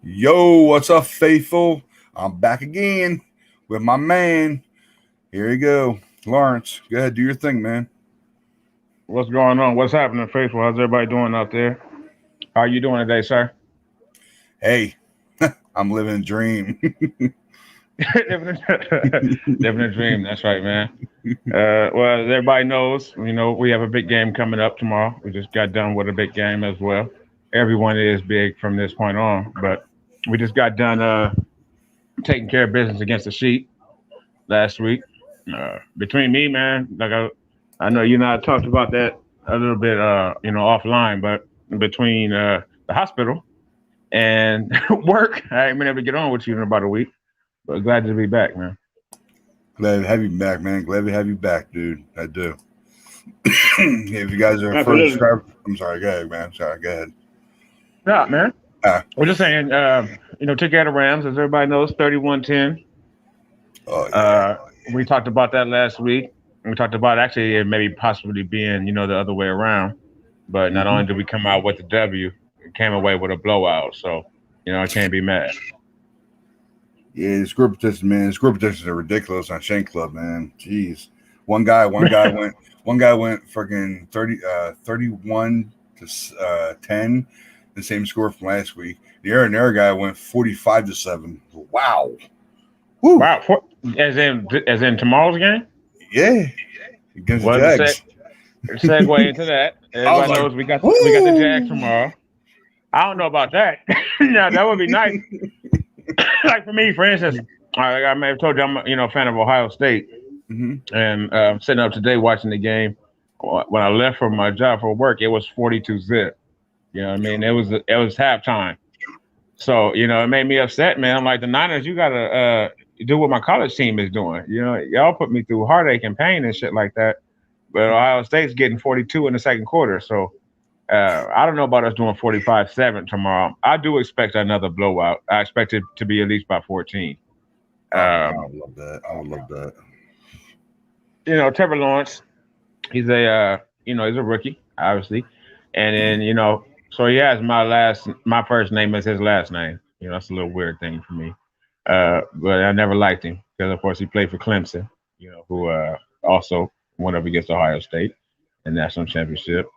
Yo, what's up, faithful? I'm back again with my man. Here you go, Lawrence. Go ahead, do your thing, man. What's going on? What's happening, Faithful? How's everybody doing out there? How are you doing today, sir? Hey, I'm living a dream. living, a, living a dream. That's right, man. Well, as everybody knows, we have a big game coming up tomorrow. We just got done with a big game as well. Everyone is big from this point on, but we just got done taking care of business against the Sheep last week. Between me, man, I know you and I talked about that a little bit, offline, but between the hospital and work. I ain't been able to get on with you in about a week, but glad to be back, man. Glad to have you back, man. Glad to have you back, dude. I do. If you guys are first Absolutely. subscribers, I'm sorry. Go ahead, man. Sorry. Go ahead. Yeah, man. Ah, We're just saying, took care of the Rams, as everybody knows, 31-10. oh yeah. Uh, we talked about that last week. We talked about actually it maybe possibly being, the other way around. But not only hmm did we come out with the W, we came away with a blowout. So, I can't be mad. Yeah, this group petition, man. This group petitions are ridiculous on Shank Club, man. Jeez. One guy went freaking 31 to 10, the same score from last week. The other guy went 45-7. Wow. Woo. Wow. As in tomorrow's game? Yeah. Against the Well, to Jags. segue into that, I was everybody like, knows we got the Jags woo. tomorrow. I don't know about that. Now that would be nice. Like for me, for instance, I may have told you I'm a fan of Ohio State, hmm and sitting up today watching the game. When I left from my job for work, it was 42-zip. You know what I mean? It was halftime. So it made me upset, man. I'm like the Niners, you gotta do what my college team is doing. Y'all put me through heartache and pain and shit like that. But Ohio State's getting 42 in the second quarter, so I don't know about us doing 45-7 tomorrow. I do expect another blowout. I expect it to be at least by 14. Oh, I Um, would love that. I would love that. Trevor Lawrence, he's a rookie, obviously, and then so he has my first name as his last name. That's a little weird thing for me. But I never liked him because, of course, he played for Clemson. Who also went up against Ohio State in the national championship,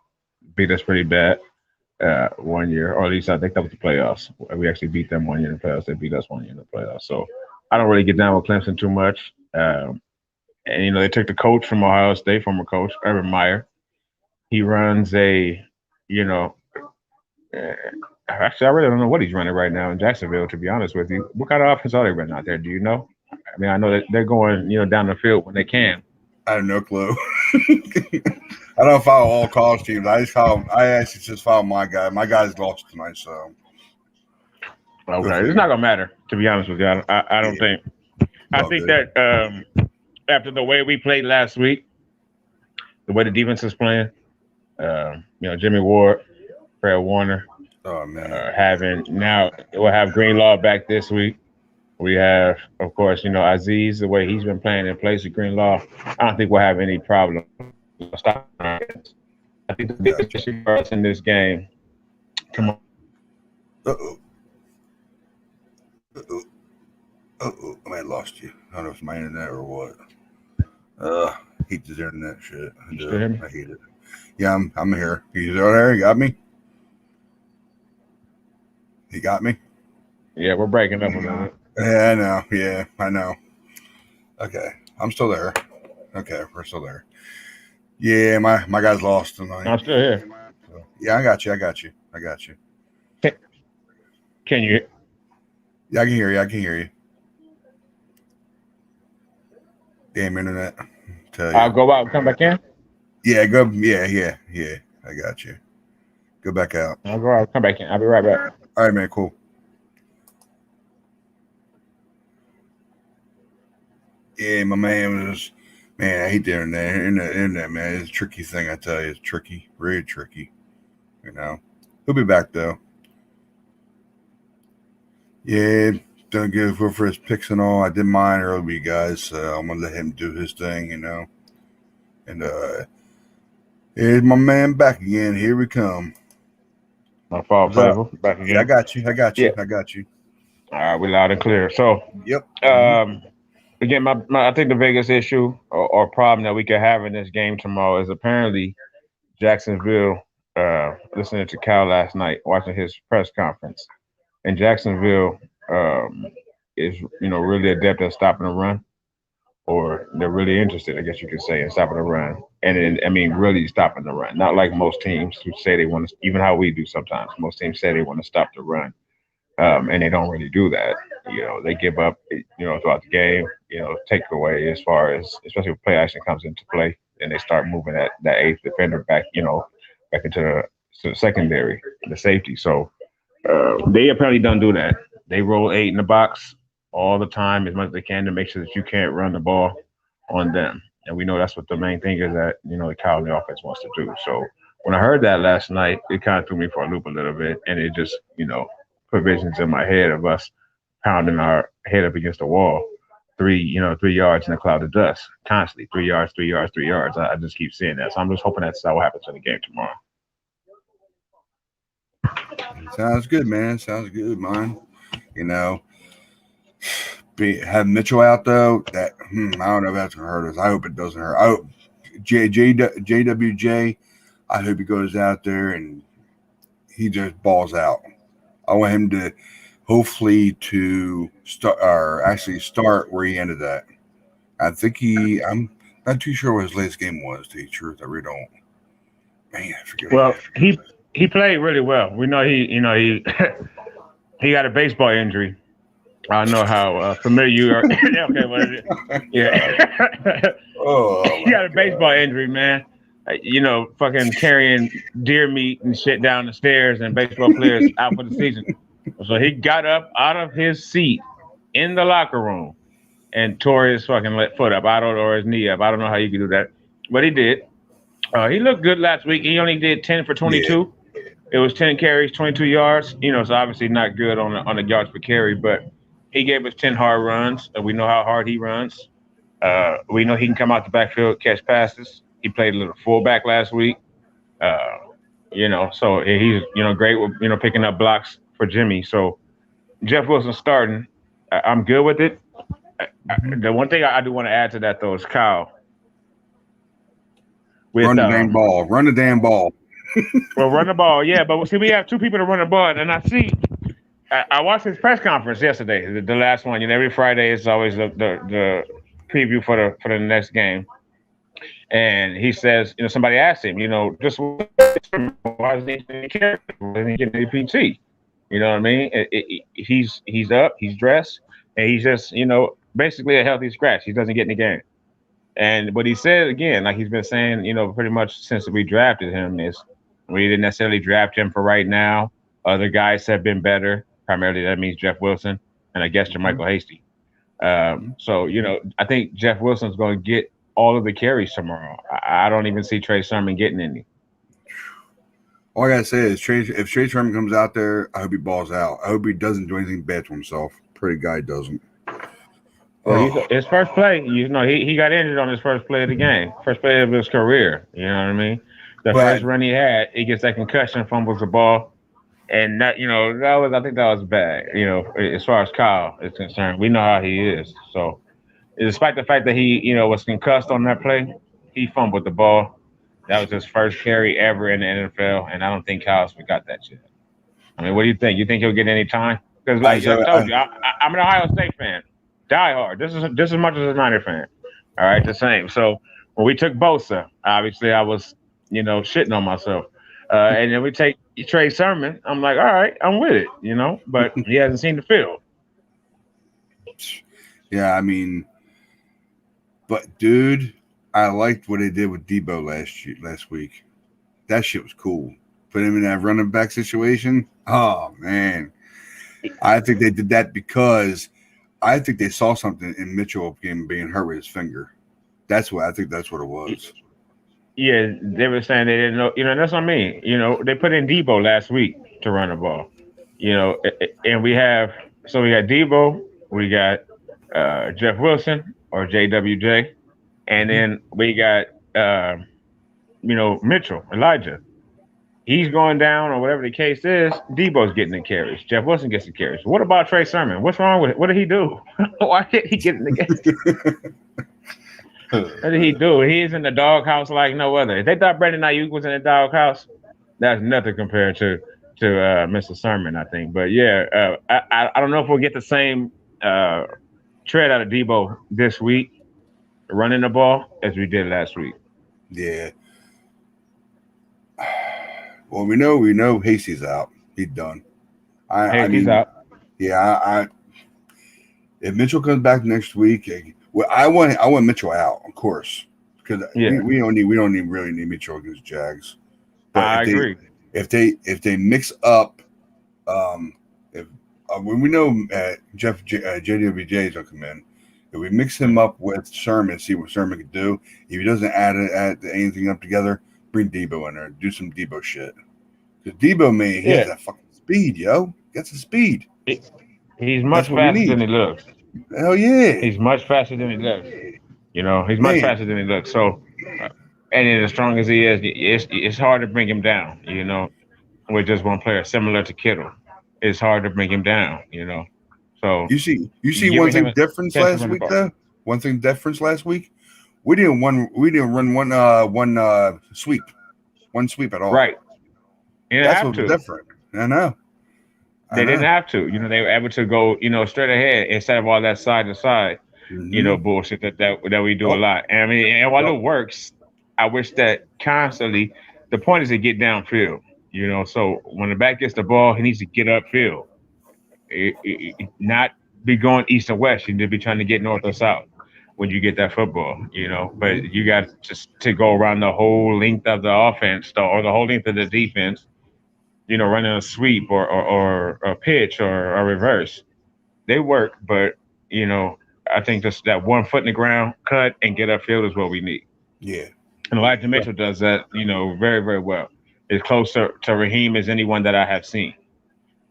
beat us pretty bad. 1 year, or at least I think that was the playoffs. We actually beat them 1 year in the playoffs. They beat us 1 year in the playoffs. So I don't really get down with Clemson too much. And they took the coach from Ohio State, former coach Urban Meyer. He runs you know, uh, actually I really don't know what he's running right now in Jacksonville. To be honest with you, what kind of offense are they running out there? Do you know? I mean, I know that they're going down the field when they can. I have no clue. I don't follow all college teams. I actually just follow my guy. My guy's lost tonight, so good Okay, for it's you. not gonna matter. To be honest with you, I don't Yeah, think. it's I all think good. that after the way we played last week, the way the defense is playing, Jimmy Ward, Fred Warner, Oh man. having now we'll have Greenlaw back this week. We have, of course, Aziz, the way he's been playing in place of Greenlaw. I don't think we'll have any problem stopping our offense. I think the biggest Gotcha. issue for us in this game tomorrow Uh oh. Uh oh. Uh oh. I might have lost you. I don't know if it's my internet or what. Uh, hate this internet shit. I you still do. hear me? I hate it. Yeah, I'm here. You still there? You got me? You got me? Yeah, we're breaking up a little bit. Yeah, I know. Yeah, I know. Okay, I'm still there. Okay, we're still there. Yeah, my guy's lost tonight. I'm still here. So, yeah, I got you. I got you. I got you. Can, can you? Yeah, I can hear you. I can hear you. Damn internet. Tell you. I'll go out and come back in. Yeah, go. Yeah, yeah, yeah. I got you. Go back out. I'll go out and come back in. I'll be right back. All right, man. Cool. Yeah, my man was. Man, I hate the internet. Internet, man, it's a tricky thing. I tell you, it's tricky. Really tricky. You know. He'll be back though. Yeah, don't give for his picks and all. I did mine earlier, guys. So I'm gonna let him do his thing. And here's my man back again. Here we come. My fault, What's up? Flavor. Back Yeah, I again. got you. I got Yeah. you. I got you. All right, we're loud and clear. So, Yep. um, again, I think the biggest issue or problem that we could have in this game tomorrow is apparently Jacksonville. Listening to Cal last night, watching his press conference, and Jacksonville um, is really adept at stopping the run, or they're really interested, I guess you could say, in stopping the run. And then, I mean, really stopping the run. Not like most teams who say they want to, even how we do sometimes. Most teams say they want to stop the run, and they don't really do that. They give up, throughout the game, take away as far as, especially when play action comes into play, and they start moving that eighth defender back, back into the secondary, the safety. So they apparently don't do that. They roll eight in the box all the time as much as they can to make sure that you can't run the ball on them. And we know that's what the main thing is that, the Cowley offense wants to do. So when I heard that last night, it kind of threw me for a loop a little bit. And it just, put visions in my head of us pounding our head up against the wall, 3 yards in a cloud of dust, constantly 3 yards, 3 yards, 3 yards. I just keep seeing that. So I'm just hoping that's what happens in the game tomorrow. Sounds good, man. Sounds good, man. Have Mitchell out though. That I don't know if that's gonna hurt us. I hope it doesn't hurt. I hope JWJ. I hope he goes out there and he just balls out. I want him to hopefully to start where he ended at. I think I'm not too sure what his latest game was. To tell you the truth, I really don't. Man, I forget. Well, he played really well. We know he he got a baseball injury. I know how familiar you are. Okay, what is it? Yeah. Oh, he got a baseball injury, man. Fucking carrying deer meat and shit down the stairs, and baseball players out for the season. So he got up out of his seat in the locker room and tore his fucking foot up. Or his knee up. I don't know how you could do that, but he did. He looked good last week. He only did 10 for 22. Yeah. It was 10 carries, 22 yards. So obviously not good on the yards per carry, but he gave us 10 hard runs. And we know how hard he runs. We know he can come out the backfield, catch passes. He played a little fullback last week. So he's great with picking up blocks for Jimmy. So Jeff Wilson starting. I'm good with it. The one thing I do want to add to that though is Kyle. Run the damn ball. Run the damn ball. Well, run the ball, yeah. But see, we have two people to run the ball, and I watched his press conference yesterday, the last one. Every Friday is always the preview for the next game, and he says, somebody asked him, just why is he getting APT? You know what I mean? He's up, he's dressed, and he's just basically a healthy scratch. He doesn't get in the game. And what he said again, like he's been saying, pretty much since we drafted him, is we didn't necessarily draft him for right now. Other guys have been better. Primarily, that means Jeff Wilson and I guess Jermichael Hasty. So I think Jeff Wilson's going to get all of the carries tomorrow. I don't even see Trey Sermon getting any. All I gotta say is, if Trey Sermon comes out there, I hope he balls out. I hope he doesn't do anything bad to himself. Pretty guy doesn't. Well, his first play, he got injured on his first play of the game, first play of his career. You know what I mean? First run he had, he gets that concussion, fumbles the ball, and that I think that was bad. As far as Kyle is concerned, we know how he is. So, despite the fact that he was concussed on that play, he fumbled the ball. That was his first carry ever in the NFL, and I don't think Kyle's forgot that yet. I mean, what do you think? You think he'll get any time? Because, like I told you, I'm an Ohio State fan. Die hard. This is just as much as a Niner fan. All right, the same. So when we took Bosa, obviously I was, shitting on myself. And then we take Trey Sermon. I'm like, all right, I'm with it, but he hasn't seen the field. Yeah, I mean, but dude, I liked what they did with Debo last week. That shit was cool. Put him in that running back situation. Oh man, I think they did that because I think they saw something in Mitchell being hurt with his finger. That's what it was. Yeah, they were saying they didn't know. That's what I mean. They put in Debo last week to run the ball. And we got Debo, we got Jeff Wilson or JWJ, and then we got Mitchell, Elijah. he's going down or whatever the case is, Debo's getting the carries. Jeff Wilson gets the carries. What about Trey Sermon? What's wrong with it? What did he do? Why can't he get in the game? What did he do? He's in the doghouse like no other. If they thought Brandon Ayuk was in the doghouse, that's nothing compared to Mr. Sermon, I think. But yeah, I don't know if we'll get the same tread out of Debo this week, running the ball as we did last week. Yeah. Well, we know Hasty's out. He's done. He's out. Yeah, if Mitchell comes back next week, I want Mitchell out, of course, because we don't really need Mitchell against Jags. But I agree. If they mix up, when we know JWBJ is gonna come in, if we mix him up with Sermon, see what Sermon can do. If he doesn't add anything up together, bring Debo in there, do some Debo shit. Because Debo, man, he has that fucking speed, yo. Gets the speed. He's much faster than he looks. Hell yeah. He's much faster than he looks. He's much faster than he looks. So, and as strong as he is, it's hard to bring him down, with just one player, similar to Kittle. It's hard to bring him down, So you see one thing difference last week though? One thing difference last week? We didn't run one sweep. One sweep at all. Right. That's what was different. I know. They didn't have to. They were able to go, straight ahead instead of all that side to side, bullshit that we do a lot. And I mean, and while it works, I wish that constantly the point is to get downfield. So when the back gets the ball, he needs to get upfield. Not be going east or west. You need to be trying to get north or south when you get that football, But you got to go around the whole length of the offense or the whole length of the defense. Running a sweep or a pitch or a reverse. They work, but, I think just that 1 foot in the ground, cut, and get upfield is what we need. Yeah. And Elijah Mitchell does that, very, very well. As close to Raheem as anyone that I have seen.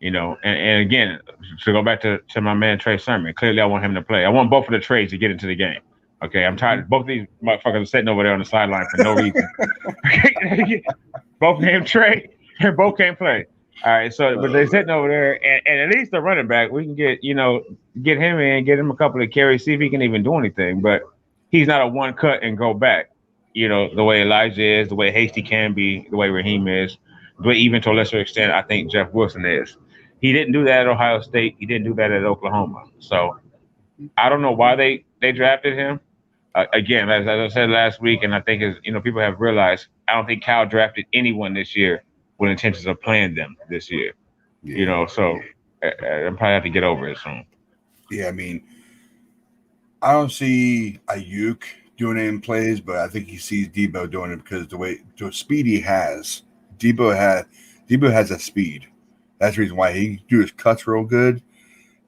And again, to go back to my man Trey Sermon, clearly I want him to play. I want both of the trades to get into the game. Okay, I'm tired. Both of these motherfuckers are sitting over there on the sideline for no reason. Both named Trey. And both can't play. All right, but they're sitting over there, and at least the running back, we can get him in, get him a couple of carries, see if he can even do anything. But he's not a one cut and go back, the way Elijah is, the way Hasty can be, the way Raheem is, the way even to a lesser extent I think Jeff Wilson is. He didn't do that at Ohio State. He didn't do that at Oklahoma. So I don't know why they drafted him. Again, as I said last week, and I think people have realized, I don't think Cal drafted anyone this year with intentions of playing them this year, so I probably have to get over it soon. Yeah, I mean, I don't see Ayuk doing any plays, but I think he sees Debo doing it because the speed he has, Debo has that speed. That's the reason why he do his cuts real good.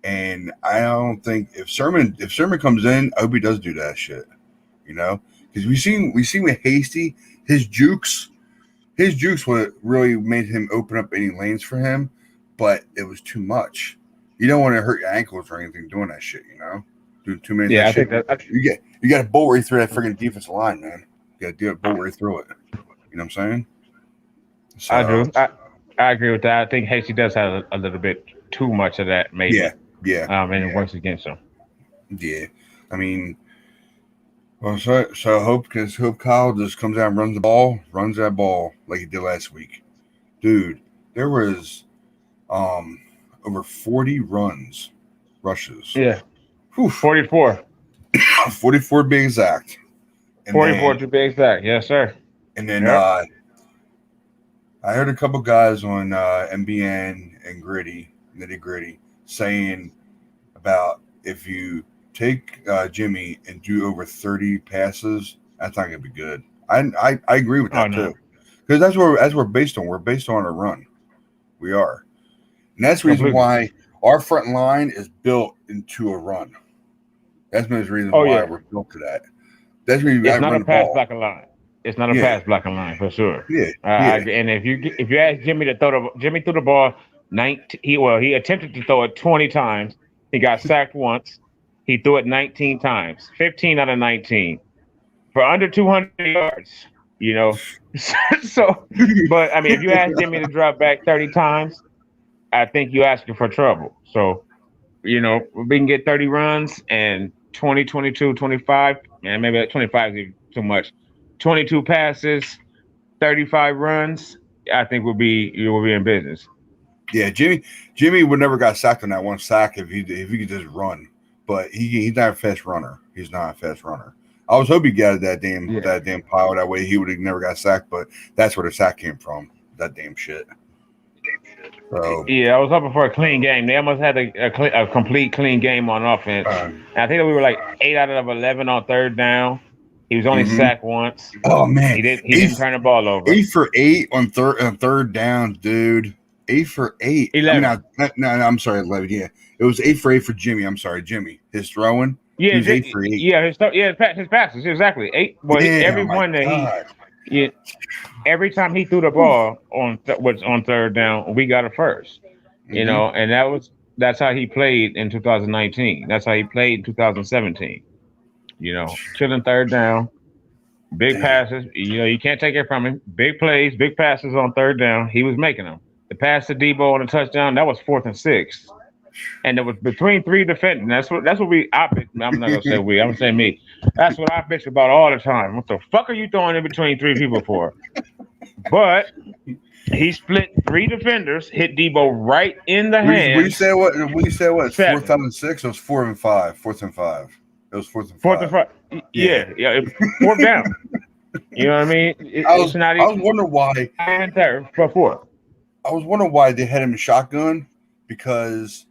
And I don't think if Sermon comes in, I hope he does do that shit, because we seen with Hasty, his jukes what really made him open up any lanes for him, but it was too much. You don't want to hurt your ankles or anything doing that shit, doing too many. Yeah, I shit. think that you got to bolt right through that freaking defensive line, man. You got to do it, bolt right through it. You know what I'm saying? So, I do. I agree with that. I think Hasty does have a little bit too much of that, maybe. Yeah. And it works against him. Yeah, I mean. Well, so I hope Kyle just comes out and runs that ball like he did last week. Dude, there was over 40 rushes. Yeah. Whew. 44. 44 to be exact. And 44 to be exact, yes, sir. And then I heard a couple guys on MBN and Nitty Gritty saying about if you take Jimmy and do over 30 passes, that's not gonna be good. I agree with that too, because that's what we're based on. We're based on a run. We are, and that's the reason why our front line is built into a run. That's the reason why we're built to that. That's when it's not a pass blocking line. It's not a pass blocking line for sure. Yeah. And if you ask Jimmy to Jimmy threw the ball 19. He attempted to throw it 20 times. He got sacked once. He threw it 19 times, 15 out of 19 for under 200 yards. You know, so but I mean, if you ask Jimmy to drop back 30 times, I think you're asking for trouble. So we can get 30 runs and 20, 22, 25, and maybe 25 is even too much. 22 passes, 35 runs. I think you will be in business. Yeah, Jimmy would never got sacked on that one sack if he could just run. But he's not a fast runner. He's not a fast runner. I was hoping he got that damn pile that way he would have never got sacked, but that's where the sack came from. That damn shit. So Yeah, I was hoping for a clean game. They almost had a complete clean game on offense. And I think that we were like 8 out of 11 on third down. He was only sacked once. Oh man, he didn't turn the ball over. 8 for 8 on third down, dude. 8 for 8. 11. I mean, no, I'm sorry, 11. Yeah, it was 8 for 8 for Jimmy. I'm sorry, Jimmy. His throwing. Yeah, he was 8 for 8. Yeah, his passes exactly 8. Well, every one that every time he threw the ball was on third down, we got a first. And that's how he played in 2019. That's how he played in 2017. Chilling third down, big passes. You can't take it from him. Big plays, big passes on third down. He was making them. The pass to Debo on a touchdown, that was 4th and 6. And it was between 3 defenders. That's what I'm not gonna say we. I'm gonna say me. That's what I bitch about all the time. What the fuck are you throwing in between 3 people for? But he split 3 defenders, hit Debo right in the hand. We said what? 7. 4th and 6. It was 4th and 5. 4th and 5. It was 4th and 5. 4th and 5. Yeah. 4th down. You know what I mean? I was wondering why. For 4. I was wondering why they had him in shotgun because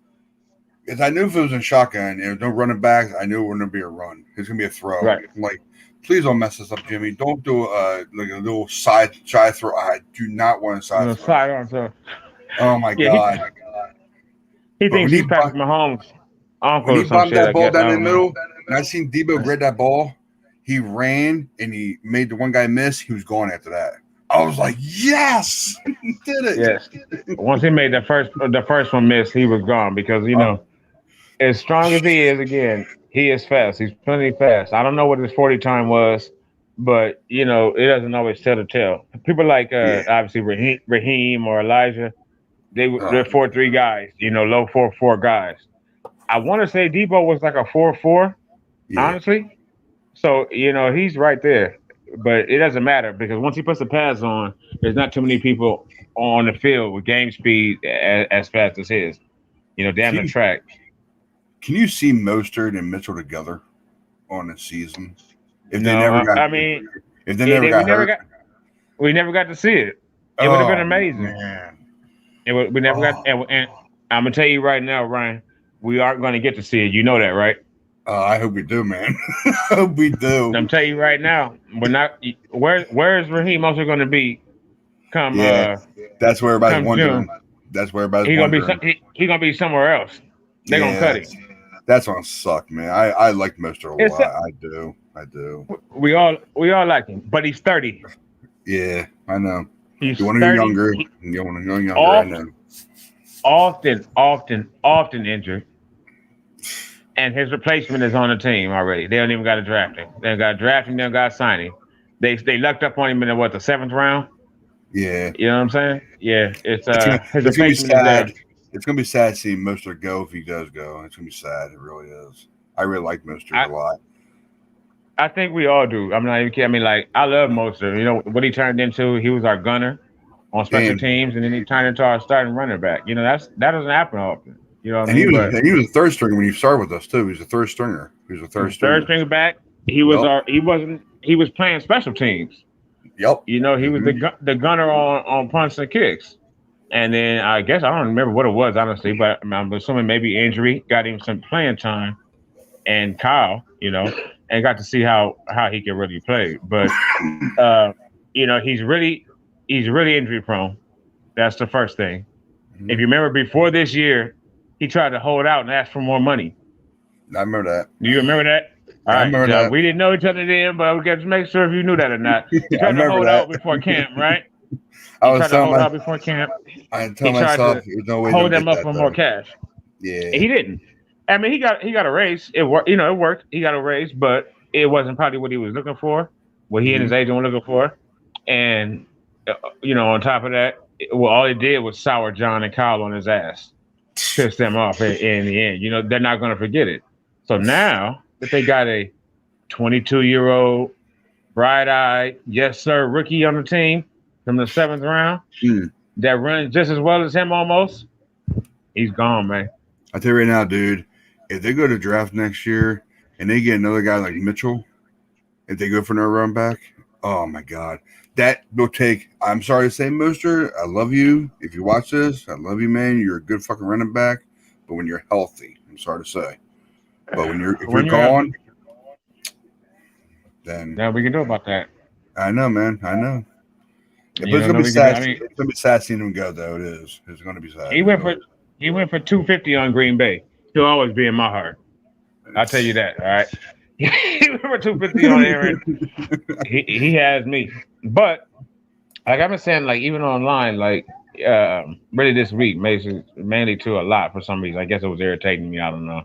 I knew if it was in shotgun and there was no running back, I knew it wasn't going to be a run. It's going to be a throw. Right. I'm like, please don't mess this up, Jimmy. Don't do like a little side throw. I do not want a side throw. Oh, my God. He thinks he's Patrick Mahomes' uncle when or some shit. He bombed that ball down the middle, and I seen Debo grab that ball. He ran, and he made the one guy miss. He was going after that. I was like, yes, he did it. Yes. Once he made the first one miss, he was gone because as strong as he is, again, he is fast. He's plenty fast. I don't know what his 40 time was, but it doesn't always tell the tale. People like obviously Raheem or Elijah, they're 4.3 guys. Low 4.4 guys. I want to say Debo was like a 4.4, honestly. So he's right there. But it doesn't matter because once he puts the pads on, there's not too many people on the field with game speed as fast as his. Down the track. Can you see Mostert and Mitchell together on a season? If they never got hurt, we never got to see it. It would have been amazing. Man. We never got. And I'm gonna tell you right now, Ryan, we aren't going to get to see it. You know that, right? I hope we do, man. I hope we do. I'm telling you right now, we're not. Where is Raheem also going to be? Come, that's where everybody's wondering. June. That's where everybody's wondering. He's gonna be somewhere else. They're gonna cut him. That's gonna suck, man. I like Mr. a lot. I do. We all like him, but he's 30. Yeah, I know. He's you want to be younger. You want to go younger. I know. Often injured. And his replacement is on the team already. They don't even got to draft him. They got to draft him. They don't got to sign him. They lucked up on him in the 7th round. Yeah. You know what I'm saying? Yeah. It's his it's gonna be sad. Is it's gonna be sad seeing Mostert go if he does go. It's gonna be sad. It really is. I really like Mostert a lot. I think we all do. I'm not even kidding. I mean, like, I love Mostert. What he turned into, he was our gunner on special teams, and then he turned into our starting running back. That doesn't happen often. You know what I mean? He was a third stringer when he started with us too. He was a third stringer. Third stringer back. He was playing special teams. Yep. He was the gunner on punts and kicks. And then I guess I don't remember what it was honestly, but I'm assuming maybe injury got him some playing time, and Kyle, and got to see how he can really play. But he's really injury prone. That's the first thing. Mm-hmm. If you remember before this year, he tried to hold out and ask for more money. I remember that. Do you remember that? All right. Remember that. We didn't know each other then, but we got to make sure if you knew that or not. He tried to hold out before camp, right? I was telling out before camp. I told myself there's no way hold them up for more cash. Yeah. He didn't. I mean, he got a raise. It worked. It worked. He got a raise, but it wasn't probably what he was looking for. What he and his agent were looking for. And on top of that, all it did was sour John and Kyle on his ass, piss them off in the end. They're not going to forget it. So now that they got a 22-year-old, bright-eyed, yes sir, rookie on the team from the 7th round that runs just as well as him almost, he's gone, man. I tell you right now, dude, if they go to draft next year and they get another guy like Mitchell, if they go for another run back, oh my God. That will take, I'm sorry to say, Mooster, I love you. If you watch this, I love you, man. You're a good fucking running back. But when you're healthy, I'm sorry to say. But if you're gone, then now we can do about that. I know, man. I know. Yeah, but it's gonna be sad. It's gonna be sad seeing him go, though. It is. It's gonna be sad. He went for 250 on Green Bay. He'll always be in my heart. I'll tell you that. All right. He went for 250 on Aaron. He has me. But like I've been saying, like even online, like really this week, mainly to a lot for some reason. I guess it was irritating me. I don't know.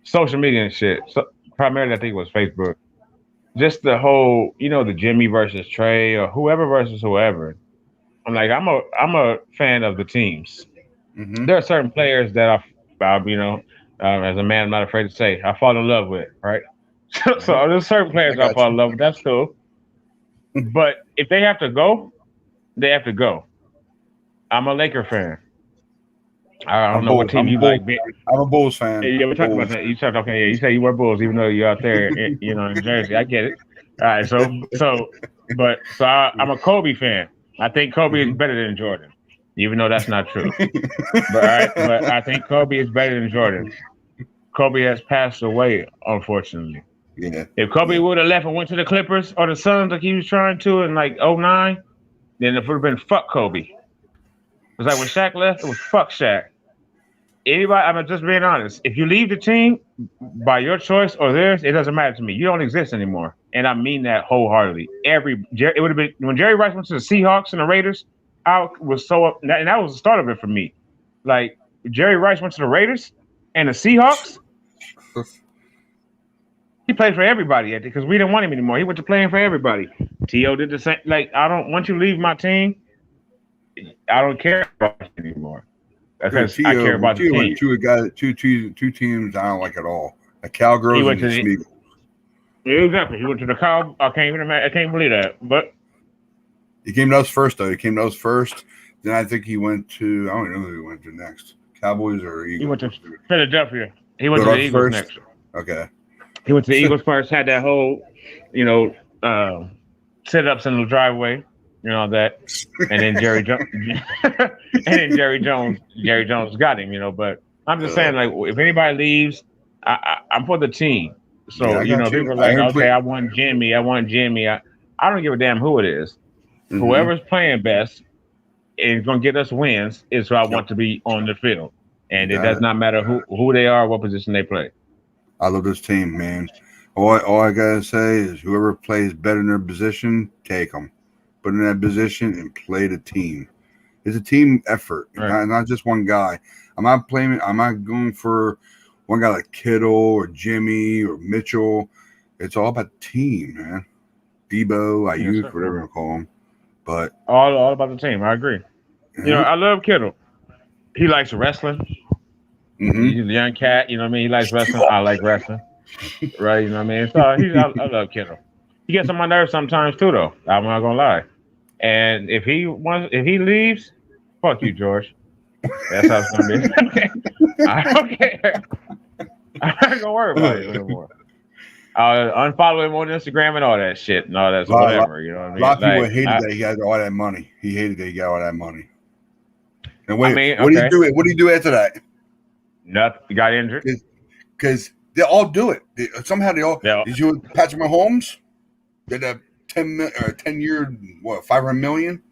Social media and shit. So primarily, I think it was Facebook. Just the whole, the Jimmy versus Trey or whoever versus whoever. I'm like, I'm a fan of the teams. Mm-hmm. There are certain players that as a man, I'm not afraid to say, I fall in love with, right? So there's certain players I fall in love with. That's cool. But if they have to go, they have to go. I'm a Laker fan. I don't know what team you like. I'm a Bulls fan. Yeah, we're talking about that. You say you wear Bulls, even though you're out there, in Jersey. I get it. All right, so I'm a Kobe fan. I think Kobe is better than Jordan, even though that's not true. but I think Kobe is better than Jordan. Kobe has passed away, unfortunately. Yeah. If Kobe would have left and went to the Clippers or the Suns like he was trying to in like 2009, then it would have been fuck Kobe. It was like when Shaq left, it was fuck Shaq. Anybody, I'm just being honest. If you leave the team by your choice or theirs, it doesn't matter to me. You don't exist anymore. And I mean that wholeheartedly. It would have been when Jerry Rice went to the Seahawks and the Raiders, I was so up, and that was the start of it for me. Like Jerry Rice went to the Raiders and the Seahawks. He played for everybody because we didn't want him anymore. He went to playing for everybody. T.O. did the same. Like, once you leave my team, I don't care about you anymore. Because I care about the team. Two teams I don't like at all. The Cowgirls and the Smeagol. Exactly. He went to the Cow. I can't believe that. But he came to us first, though. Then I think he went to, I don't know who he went to next. Cowboys or Eagles? He went to Philadelphia. He went to the Eagles next. Okay. He went to the Eagles first, had that whole, sit-ups in the driveway, that. And then Jerry Jones got him, but I'm just saying, like, if anybody leaves, I'm for the team. So, people are like, okay, I want Jimmy. I don't give a damn who it is. Mm-hmm. Whoever's playing best and going to get us wins is who I want to be on the field. And it does not matter who they are, what position they play. I love this team, man. All I gotta say is whoever plays better in their position, take them. Put in that position and play the team. It's a team effort, right. not just one guy. I'm not going for one guy like Kittle or Jimmy or Mitchell. It's all about the team, man. Debo, Ayuk, whatever you call them. But all about the team. I agree. Mm-hmm. I love Kittle. He likes wrestling. Mm-hmm. He's a young cat, you know what I mean? He likes wrestling. I like wrestling. Right, you know what I mean? So I love Kittle. He gets on my nerves sometimes too, though. I'm not gonna lie. And if he leaves, fuck you, George. That's how it's gonna be. I don't care. I'm not gonna worry about it anymore. I'll unfollow him on Instagram and all that shit and all that, whatever. You know what I mean? A lot of people hated that he got all that money. He hated that he got all that money. And what do you do? What do you do after that? Nothing. He got injured. Because they all do it. Somehow they all. Yeah. Did you Patrick Mahomes? Did a 10-year, what, $500 million?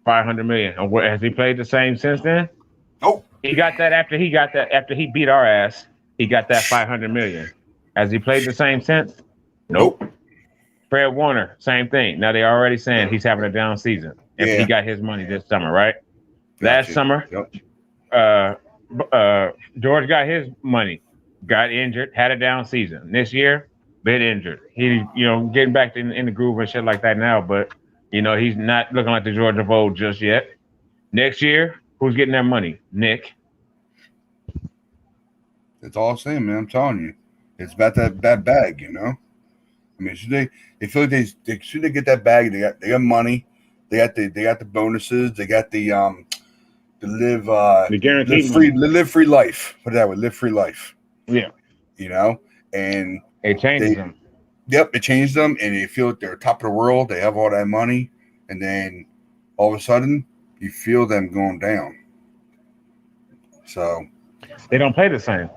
$500 million. And has he played the same since then? Nope. He got that after he beat our ass. He got that $500 million. Has he played the same since? Nope. Fred Warner, same thing. Now they're already saying he's having a down season. And he got his money this summer, right? Last summer, George got his money, got injured, had a down season. This year, been injured. He, getting back in the groove and shit like that now. But He's not looking like the Georgia of old just yet. Next year, who's getting that money? Nick. That's all I'm saying, man. I'm telling you, it's about that bag. I mean, they feel like they should they get that bag. They got money. They got the bonuses. They got the The guaranteed live free life. Put it that way, live free life. Yeah. And it changes them. Yep, it changed them, and they feel like they're top of the world. They have all that money, and then all of a sudden, you feel them going down. So they don't play the same.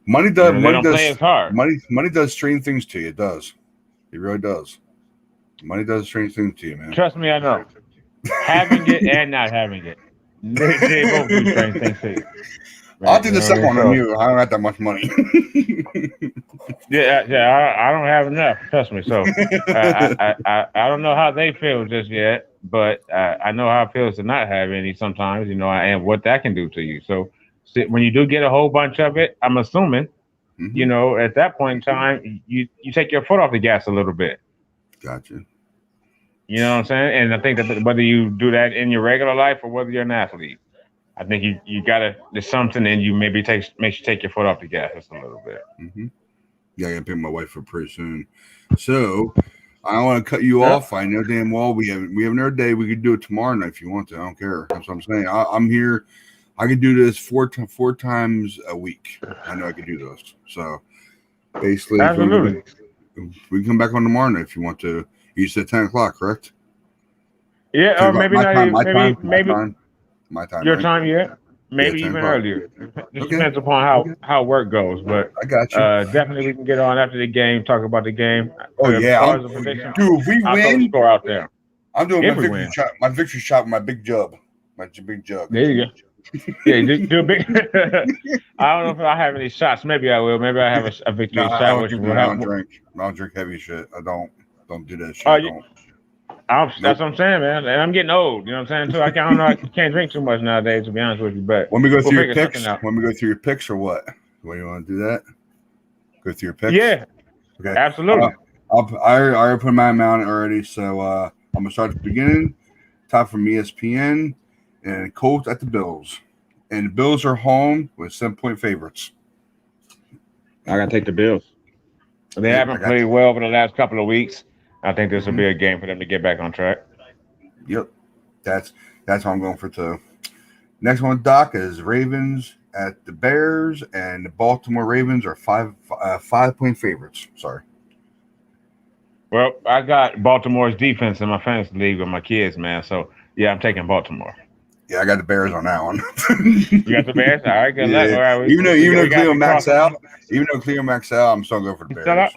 Money does. They don't play as hard. Money does strange things to you. It does. It really does. Money does strange things to you, man. Trust me, I know. Having it and not having it, they both do strange things to you. Right? I'll do the second one on you. I don't have that much money. Yeah. I don't have enough. Trust me. So I don't know how they feel just yet, but I know how it feels to not have any sometimes. And what that can do to you. So when you do get a whole bunch of it, I'm assuming, at that point in time, you take your foot off the gas a little bit. Gotcha. You know what I'm saying? And I think that whether you do that in your regular life or whether you're an athlete, I think you gotta. There's something in you maybe makes you take your foot off the gas just a little bit. Mm-hmm. Yeah, I gotta pick my wife up pretty soon. So I don't want to cut you off. I know damn well we have another day. We could do it tomorrow night if you want to. I don't care. That's what I'm saying. I'm here. I could do this four times a week. I know I could do those. So basically, absolutely, we can come back on tomorrow night if you want to. You said 10 o'clock, correct? Yeah, or maybe not. Maybe my time. Your right? time, yeah. Maybe even earlier. It depends upon how work goes. But I got you. Definitely we can get on after the game, talk about the game. Oh yeah, dude. If we win, score out there. I'm doing my victory shot with my big jug. My big jug. There you go. Yeah, do a big. I don't know if I have any shots. Maybe I will. Maybe I have a victory shot. I don't drink heavy shit. I don't do that shit. That's what I'm saying, man. And I'm getting old. You know what I'm saying? Too. I can't drink too much nowadays, to be honest with you. But when we go through your picks, or what? When you want to do that? Go through your picks. Yeah. Okay. Absolutely. I already put my amount already, so I'm gonna start at the beginning. Top from ESPN and Colts at the Bills, and the Bills are home with 7-point favorites. I gotta take the Bills. They haven't played well over the last couple of weeks. I think this will be a game for them to get back on track. Yep, that's what I'm going for too. Next one, Doc, is Ravens at the Bears, and the Baltimore Ravens are 5-point favorites. Sorry. Well, I got Baltimore's defense in my fantasy league with my kids, man. So yeah, I'm taking Baltimore. Yeah, I got the Bears on that one. You got the Bears? All right, good luck. All right, even though Cleo maxed out, I'm still going for the Bears.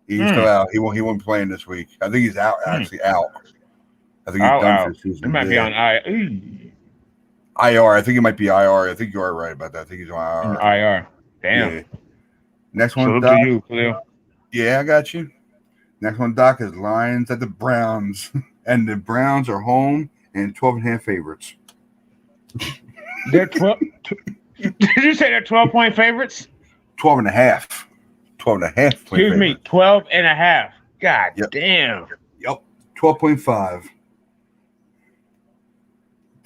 He's still out. He won't be playing this week. I think he's out. Actually, out. I think he's done for the season. He might be on IR. I think he might be IR. I think you are right about that. I think he's on IR. IR. Damn. Yeah. Next one, Salute Doc. to you, Cleo. Yeah, I got you. Next one, Doc, is Lions at the Browns, and the Browns are home and 12.5 favorites. They're 12. Did you say they're 12-point favorites? 12.5. 12.5. Excuse me, 12.5. God damn. Yep. 12.5.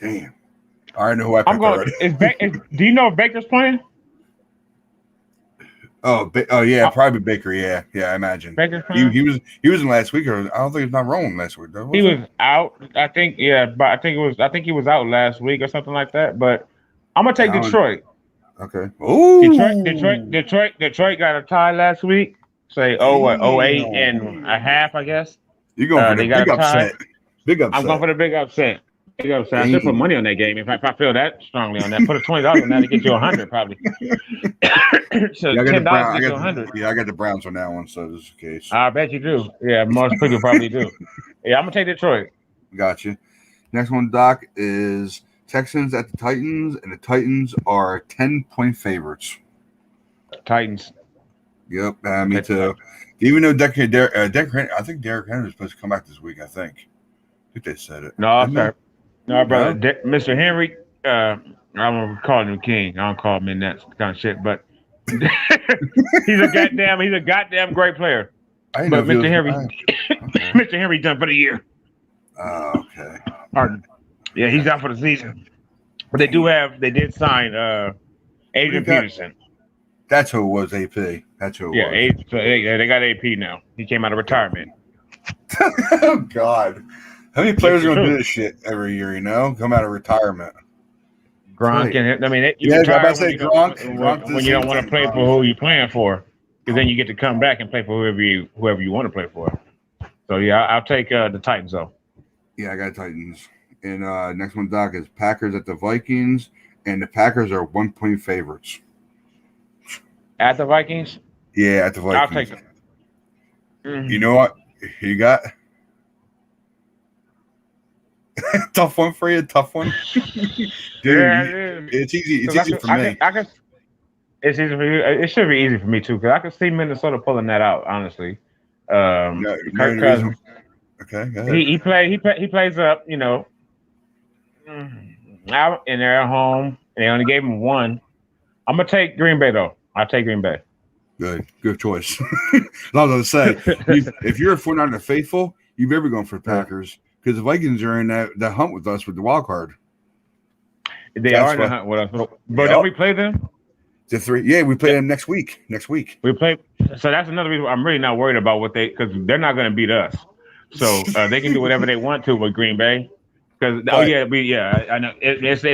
Damn. I already know who I picked already. Do you know if Baker's playing? Oh yeah, probably Baker. Yeah, I imagine. Baker's playing? He was in last week, or I don't think he's not rolling last week. He was out. I think he was out last week or something like that. But I'm gonna take Detroit. Okay. Ooh. Detroit got a tie last week. Say 8.5, I guess. You're going for the big upset. Big upset. I'm going for the big upset. I should put money on that game if I feel that strongly on that. Put a $20 on that to get you 100 probably. So $10 to get you 100. Yeah, I got the Browns on that one, so this is the case. I bet you do. Yeah, most people probably do. Yeah, I'm gonna take Detroit. Gotcha. Next one, Doc, is Texans at the Titans, and the Titans are 10-point favorites. Titans. Yep, me too. Even though I think Derrick Henry is supposed to come back this week. I think they said it. No, sir. No, brother. Mr. Henry, I'm gonna call him King. I don't call him in that kind of shit, but he's a goddamn great player. But Mr. Henry, Mr. Henry done for the year. Okay. Pardon. Yeah, he's out for the season. But they did sign Adrian Peterson. That's who it was, AP. That's who it was. So they got AP now. He came out of retirement. Oh, God. How many players are going to do this shit every year, come out of retirement? Gronk and I mean, you retire when you don't want to play for who you're playing for, because then you get to come back and play for whoever you want to play for. So yeah, I'll take the Titans though. Yeah, I got Titans. And next one, Doc, is Packers at the Vikings, and the Packers are 1-point favorites. At the Vikings? Yeah, at the Vikings. I'll take them. Mm-hmm. You know what? You got tough one for you, tough one. Dude, it's easy. It's easy for me. It's easy for you. It should be easy for me too, because I can see Minnesota pulling that out. Honestly, Kirk Cousins. Okay, go ahead. He plays up. Out and they're at home, and they only gave him one. I'm gonna take Green Bay though. I'll take Green Bay. Good choice. I was gonna say, if you're a 49er faithful, you better be going for the Packers. Because the Vikings are in that hunt with us with the wild card. They are in the hunt with us. But don't we play them? The 3. Yeah, we play them next week. We play. So that's another reason I'm really not worried about because they're not going to beat us. So they can do whatever they want to with Green Bay. Because I know it's the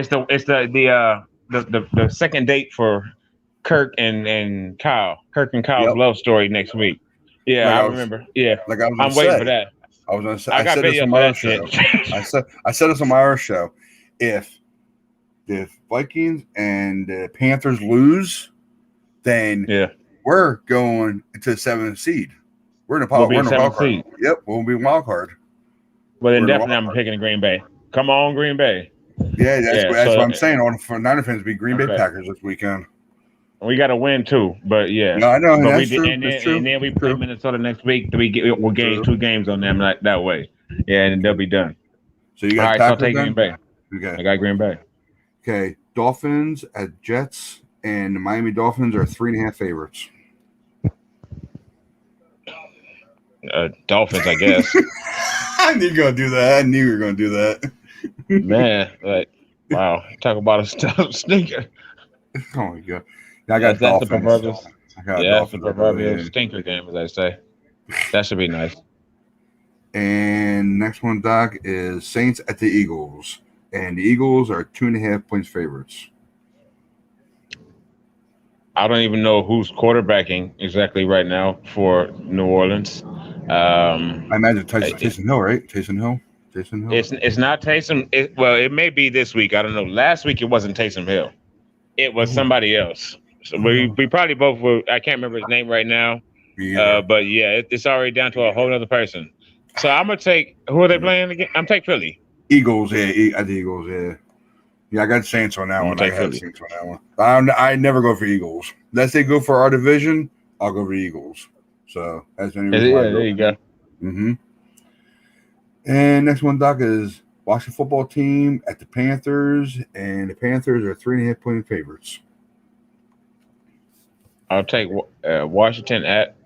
second date for Kirk and Kyle. Kirk and Kyle's love story next week. Yeah, I remember. Yeah, I'm waiting for that. I was gonna say. I said this on my show. I said this on my show. If the Vikings and the Panthers lose, then we're going to the 7th seed. We're in a wild card. Yep, we'll be wild card. Well, then definitely I'm picking Green Bay. Come on, Green Bay. Yeah, that's what I'm saying. I want for Niner fans to be Green Bay Packers this weekend. We got to win too, but yeah. No, I know. But that's true. And then we play Minnesota next week. We'll gain 2 games on them that way. Yeah, and they'll be done. So you got Packers, so I'll take Green Bay. Okay. I got Green Bay. Okay, Dolphins at Jets, and the Miami Dolphins are 3.5 favorites. Dolphins, I guess. I knew you were going to do that. I knew you were going to do that. Man, wow. Talk about a stinker. Oh, my God. I got Dolphins. That's the proverbial stinker game, as I say. That should be nice. And next one, Doc, is Saints at the Eagles. And the Eagles are 2.5 points favorites. I don't even know who's quarterbacking exactly right now for New Orleans. I imagine Taysom Hill, right? Taysom Hill. It's not Taysom. It may be this week. I don't know. Last week it wasn't Taysom Hill. It was somebody else. So we probably both were. I can't remember his name right now. Yeah. But yeah, it's already down to a whole other person. So I'm gonna take. Who are they playing again? I'm taking Philly. Eagles. Yeah, the Eagles. Yeah. Yeah, I got Saints on that one. I got Saints on that one. I never go for Eagles. Unless they go for our division, I'll go for Eagles. So that's any reason why there you go. Mm-hmm. And next one, Doc, is Washington football team at the Panthers, and the Panthers are 3.5 point favorites. I'll take Washington at.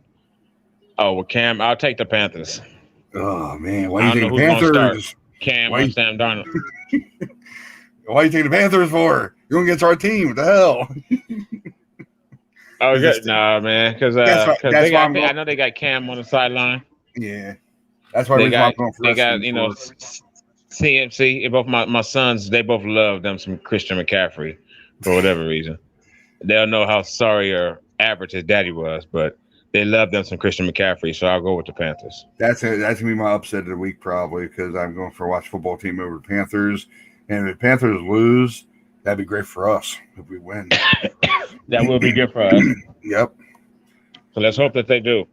Oh, well, Cam. I'll take the Panthers. Oh man, why do you take the Panthers? Cam or Sam Darnold. Why are you taking the Panthers for? You're going against our team. What the hell? Oh, good. Nah, man. Because I know they got Cam on the sideline. Yeah. That's why I'm going for. They got, CMC. Both my sons, they both love them some Christian McCaffrey for whatever reason. They'll know how sorry or average his daddy was, but they love them some Christian McCaffrey, so I'll go with the Panthers. That's going to be my upset of the week probably, because I'm going for a watch football team over the Panthers. And if the Panthers lose, that'd be great for us if we win. That will be good for us. Yep. So let's hope that they do.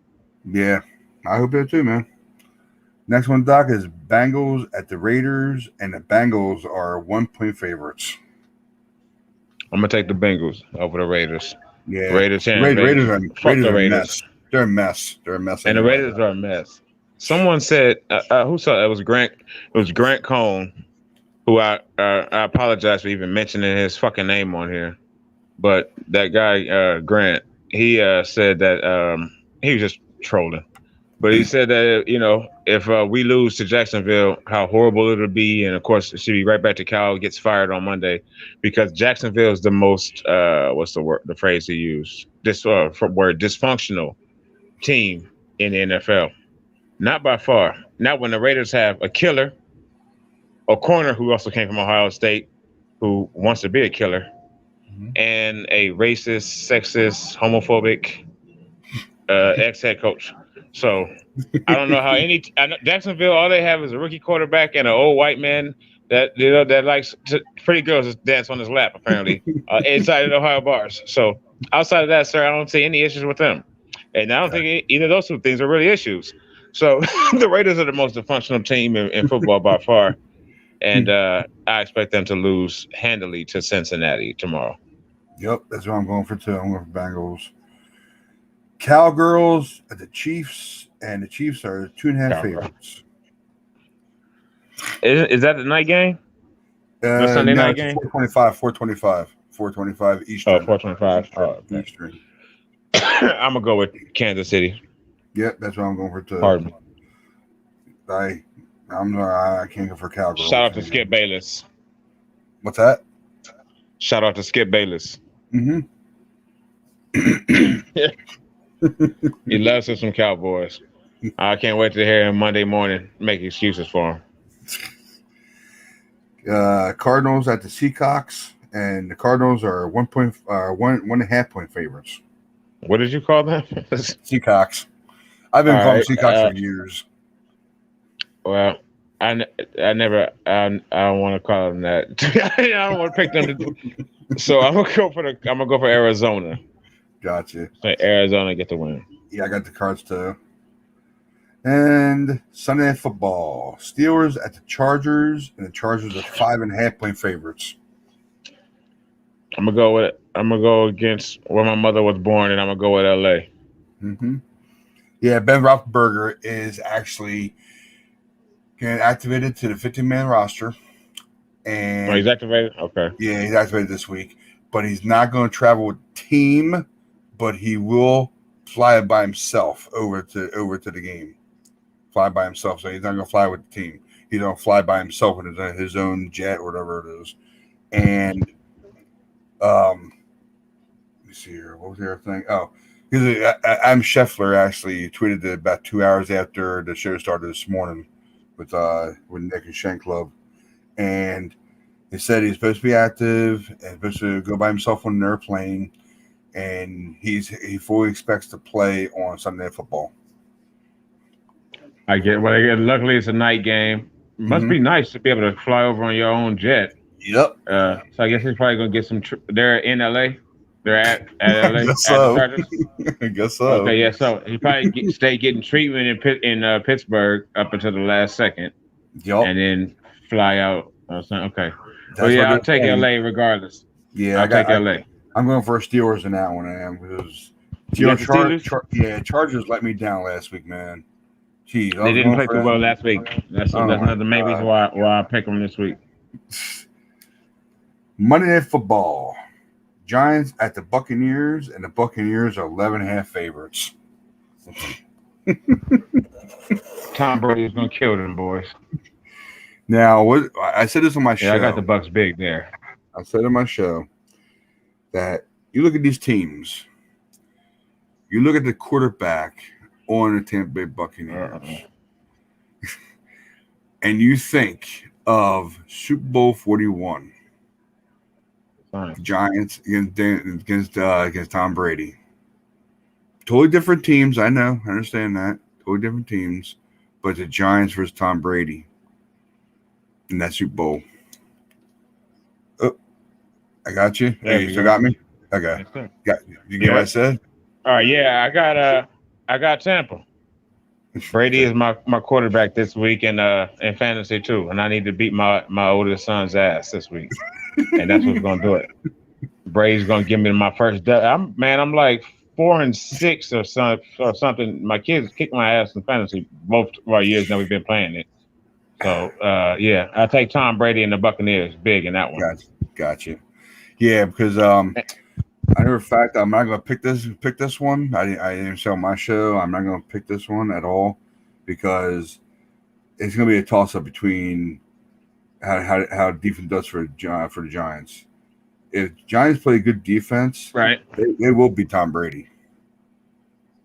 Yeah, I hope that too, man. Next one, Doc, is Bengals at the Raiders, and the Bengals are 1 point favorites. I'm going to take the Bengals over the Raiders. Yeah. Raiders are a mess. They're a mess. And the Raiders are a mess. Someone said, who said it? It was Grant Cohn. Who I apologize for even mentioning his fucking name on here, but that guy Grant, he said that he was just trolling. But he said that if we lose to Jacksonville, how horrible it'll be, and of course it should be right back to Cal gets fired on Monday, because Jacksonville is the most what's the word, the phrase he used, word, dysfunctional team in the NFL. Not by far. Not when the Raiders have a killer, a corner who also came from Ohio State, who wants to be a killer, and a racist, sexist, homophobic ex-head coach. So I don't know how Jacksonville, all they have is a rookie quarterback and an old white man that likes pretty girls to dance on his lap, apparently, inside of the Ohio bars. So outside of that, sir, I don't see any issues with them, and I don't think either of those two things are really issues. So the Raiders are the most dysfunctional team in football by far, and I expect them to lose handily to Cincinnati tomorrow. Yep, that's what I'm going for too. I'm going for Bengals. Cowgirls at the Chiefs, and the Chiefs are 2.5 favorites. Is that the night game? The Sunday night game? 425 Eastern. Oh, 425. Oh, okay. Eastern. I'm going to go with Kansas City. Yep, that's what I'm going for too. Pardon me. I can't go for Cowgirls. Shout out to Skip Bayless. What's that? Shout out to Skip Bayless. Mm-hmm. He loves us some Cowboys. I can't wait to hear him Monday morning make excuses for him. Cardinals at the Seahawks, and the Cardinals are 1.5 point favorites. What did you call them? Seahawks. I've been calling Seahawks for years. Well, I don't want to call them that. I don't want to pick them. So I'm gonna go for Arizona. Gotcha. So Arizona get the win. Yeah, I got the Cards too. And Sunday Night Football. Steelers at the Chargers, and the Chargers are 5.5 point favorites. I'm gonna go against where my mother was born, and I'm gonna go with LA. Mm-hmm. Yeah, Ben Roethlisberger is actually getting activated to the 15-man roster. And he's activated? Okay. Yeah, he's activated this week. But he's not going to travel with team, but he will fly by himself over to the game. Fly by himself. So he's not going to fly with the team. He's going to fly by himself in his own jet or whatever it is. And let me see here. What was the other thing? Oh, Adam Scheffler actually tweeted it about 2 hours after the show started this morning with Nick and Shank Club. And he said he's supposed to be active and supposed to go by himself on an airplane, and he fully expects to play on Sunday Night Football. I get. Luckily, it's a night game. Must be nice to be able to fly over on your own jet. Yep. So I guess he's probably gonna get some. They're in LA. They're at LA. I guess so. I guess so. Okay, yeah. So he probably stay getting treatment in Pittsburgh up until the last second. Yep. And then fly out. Okay. Well, yeah, I'll take LA regardless. Yeah, I'll take LA. I'm going for Steelers in that one, because Chargers let me down last week, man. Jeez, they didn't play too well last week. That's another main reason why I pick them this week. Monday Night Football. Giants at the Buccaneers, and the Buccaneers are 11.5 favorites. Tom Brady's gonna kill them boys. Now, what I said this on my show. Yeah, I got the Bucs big there. I said on my show that you look at these teams, you look at the quarterback on the Tampa Bay Buccaneers, and you think of Super Bowl 41. Giants against Tom Brady. Totally different teams. I know. I understand that. Totally different teams. But the Giants versus Tom Brady in that Super Bowl. Oh, I got you. Hey, you still got me? Okay. You get what I said? All right. Yeah, I got Tampa. Brady is my quarterback this week in fantasy too, and I need to beat my oldest son's ass this week. And that's what's gonna do it. Brady's gonna give me my first. I'm like 4-6 or something. My kids kick my ass in fantasy both of our years now we've been playing it. So yeah, I take Tom Brady and the Buccaneers big in that one. Gotcha. Yeah, because I know for a fact I'm not going to pick this one. I didn't say on my show. I'm not going to pick this one at all because it's going to be a toss up between how defense does for the Giants. If Giants play good defense, right, they will beat Tom Brady.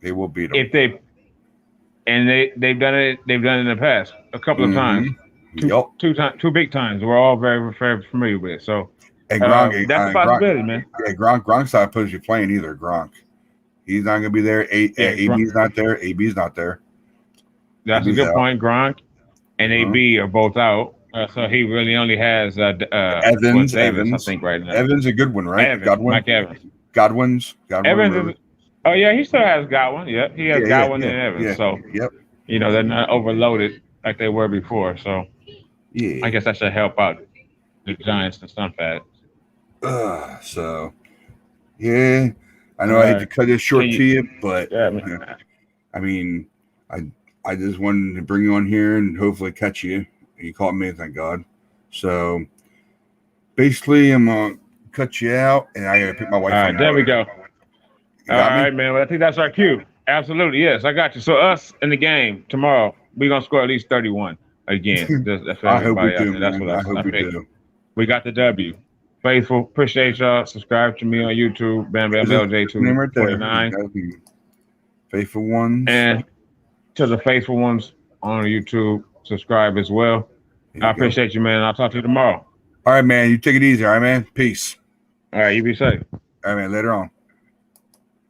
They will beat him. If they've done it in the past a couple of times. Two big times. We're all very, very familiar with. So and Gronk, that's a possibility, man. Yeah, Gronk's not supposed to be playing either. Gronk, he's not going to be there. AB's not there. AB's not there. That's a good point. Gronk and AB are both out, so he really only has Evans. I think right now. Evans a good one, right? Mike Evans. Godwin's. Evans. He still has Godwin. Yep, he has Godwin and Evans. Yeah, so they're not overloaded like they were before. So I guess that should help out the Giants and some fat. So I know I hate to cut this short to you, but I mean, I just wanted to bring you on here and hopefully catch you. You caught me, thank God. So basically, I'm gonna cut you out, and I gotta pick my wife. All right, there we go. All right, man. Well, I think that's our cue. Absolutely, yes, I got you. So us in the game tomorrow, we're gonna score at least 31 again. That's I hope we do. That's what I hope we do. We got the W. Faithful, appreciate y'all. Subscribe to me on YouTube, Bam Bam LJ249. Faithful ones. And to the faithful ones on YouTube, subscribe as well. I appreciate you, man. I'll talk to you tomorrow. All right, man. You take it easy. All right, man. Peace. All right, you be safe. All right, man. Later on.